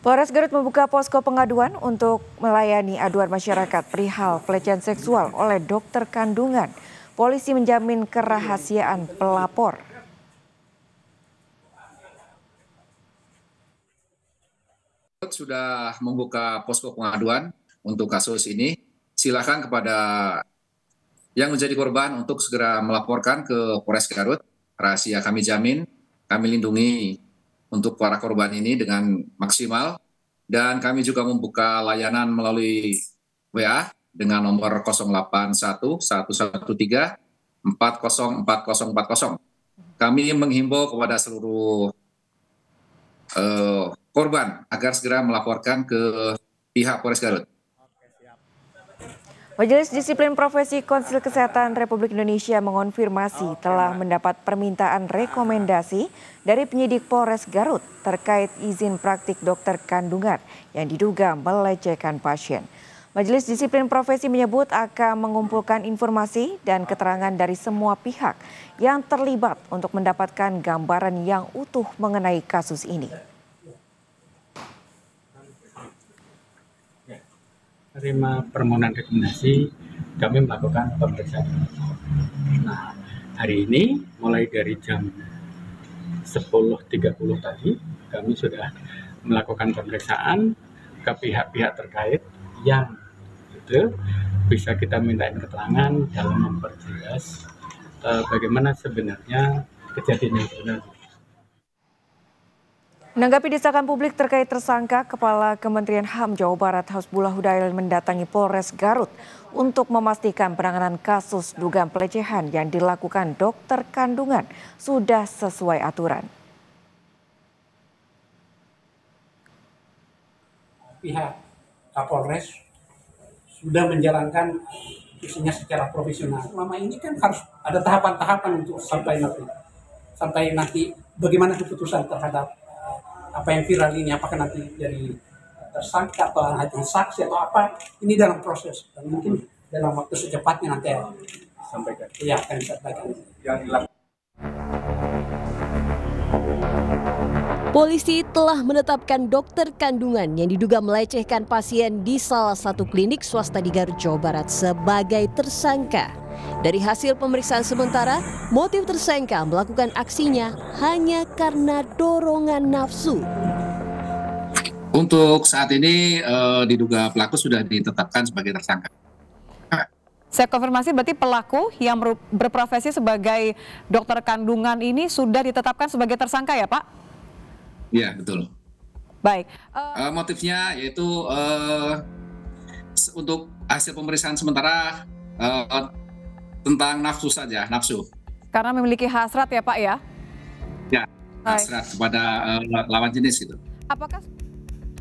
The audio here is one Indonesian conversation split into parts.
Polres Garut membuka posko pengaduan untuk melayani aduan masyarakat perihal pelecehan seksual oleh dokter kandungan. Polisi menjamin kerahasiaan pelapor. Sudah membuka posko pengaduan untuk kasus ini. Silakan kepada yang menjadi korban untuk segera melaporkan ke Polres Garut. Rahasia kami jamin, kami lindungi untuk para korban ini dengan maksimal. Dan kami juga membuka layanan melalui WA dengan nomor 081 113 404040. Kami menghimbau kepada seluruh korban agar segera melaporkan ke pihak Polres Garut. Majelis Disiplin Profesi Konsil Kesehatan Republik Indonesia mengonfirmasi telah mendapat permintaan rekomendasi dari penyidik Polres Garut terkait izin praktik dokter kandungan yang diduga melecehkan pasien. Majelis Disiplin Profesi menyebut akan mengumpulkan informasi dan keterangan dari semua pihak yang terlibat untuk mendapatkan gambaran yang utuh mengenai kasus ini. Menerima permohonan rekomendasi, kami melakukan pemeriksaan. Nah, hari ini mulai dari jam 10.30 tadi, kami sudah melakukan pemeriksaan ke pihak-pihak terkait yang itu bisa kita mintain keterangan dalam memperjelas bagaimana sebenarnya kejadian yang sebenarnya. Menanggapi desakan publik terkait tersangka, Kepala Kementerian HAM Jawa Barat Hasbullah Hudail mendatangi Polres Garut untuk memastikan penanganan kasus dugaan pelecehan yang dilakukan dokter kandungan sudah sesuai aturan. Pihak Kapolres sudah menjalankan fungsinya secara profesional. Selama ini kan harus ada tahapan-tahapan untuk sampai nanti bagaimana keputusan terhadap apa yang viral ini, apakah nanti dari tersangka atau hanya saksi atau apa, ini dalam proses dan mungkin dalam waktu secepatnya nanti sampaikan. Iya, akan disampaikan. Polisi telah menetapkan dokter kandungan yang diduga melecehkan pasien di salah satu klinik swasta di Garut, Jawa Barat sebagai tersangka. Dari hasil pemeriksaan sementara, motif tersangka melakukan aksinya hanya karena dorongan nafsu. Untuk saat ini diduga pelaku sudah ditetapkan sebagai tersangka. Saya konfirmasi berarti pelaku yang berprofesi sebagai dokter kandungan ini sudah ditetapkan sebagai tersangka ya Pak? Iya, betul. Baik. Motifnya yaitu untuk hasil pemeriksaan sementara tentang nafsu saja, nafsu. Karena memiliki hasrat ya Pak ya? Ya, hasrat kepada lawan jenis itu. Apakah?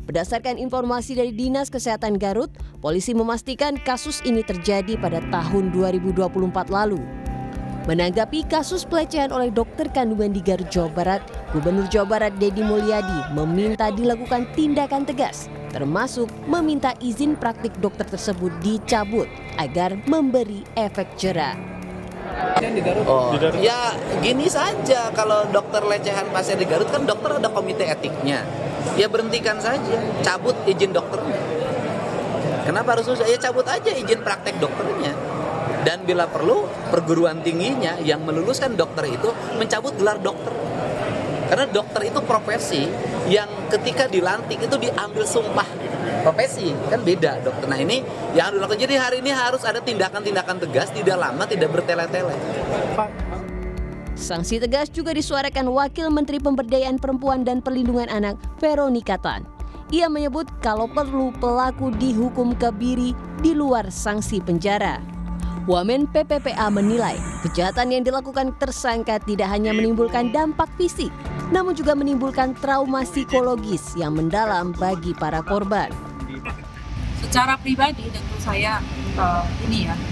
Berdasarkan informasi dari Dinas Kesehatan Garut, polisi memastikan kasus ini terjadi pada tahun 2024 lalu. Menanggapi kasus pelecehan oleh dokter kandungan di Garut, Jawa Barat, Gubernur Jawa Barat Deddy Mulyadi meminta dilakukan tindakan tegas, termasuk meminta izin praktik dokter tersebut dicabut agar memberi efek jera. Ya gini saja, kalau dokter lecehan pasien di Garut kan dokter ada komite etiknya. Ya berhentikan saja, cabut izin dokternya. Kenapa harus susah? Ya cabut aja izin praktek dokternya. Dan bila perlu perguruan tingginya yang meluluskan dokter itu mencabut gelar dokter. Karena dokter itu profesi yang ketika dilantik itu diambil sumpah profesi, kan beda dokter. Nah ini yang dilakukan. Jadi hari ini harus ada tindakan-tindakan tegas, tidak lama, tidak bertele-tele. Sanksi tegas juga disuarakan Wakil Menteri Pemberdayaan Perempuan dan Perlindungan Anak Veronica Tan. Ia menyebut kalau perlu pelaku dihukum kebiri di luar sanksi penjara. Wamen PPPA menilai kejahatan yang dilakukan tersangka tidak hanya menimbulkan dampak fisik, namun juga menimbulkan trauma psikologis yang mendalam bagi para korban. Secara pribadi tentu saya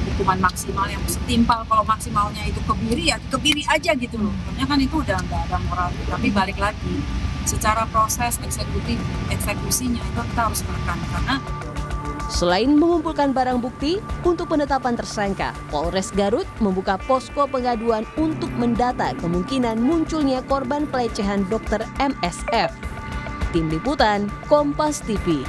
hukuman maksimal yang setimpal, kalau maksimalnya itu kebiri ya kebiri aja gitu loh. Karena kan itu udah nggak ada moral. Tapi balik lagi secara proses eksekusinya itu kita harus menekan karena selain mengumpulkan barang bukti untuk penetapan tersangka, Polres Garut membuka posko pengaduan untuk mendata kemungkinan munculnya korban pelecehan dokter MSF. Tim Liputan Kompas TV.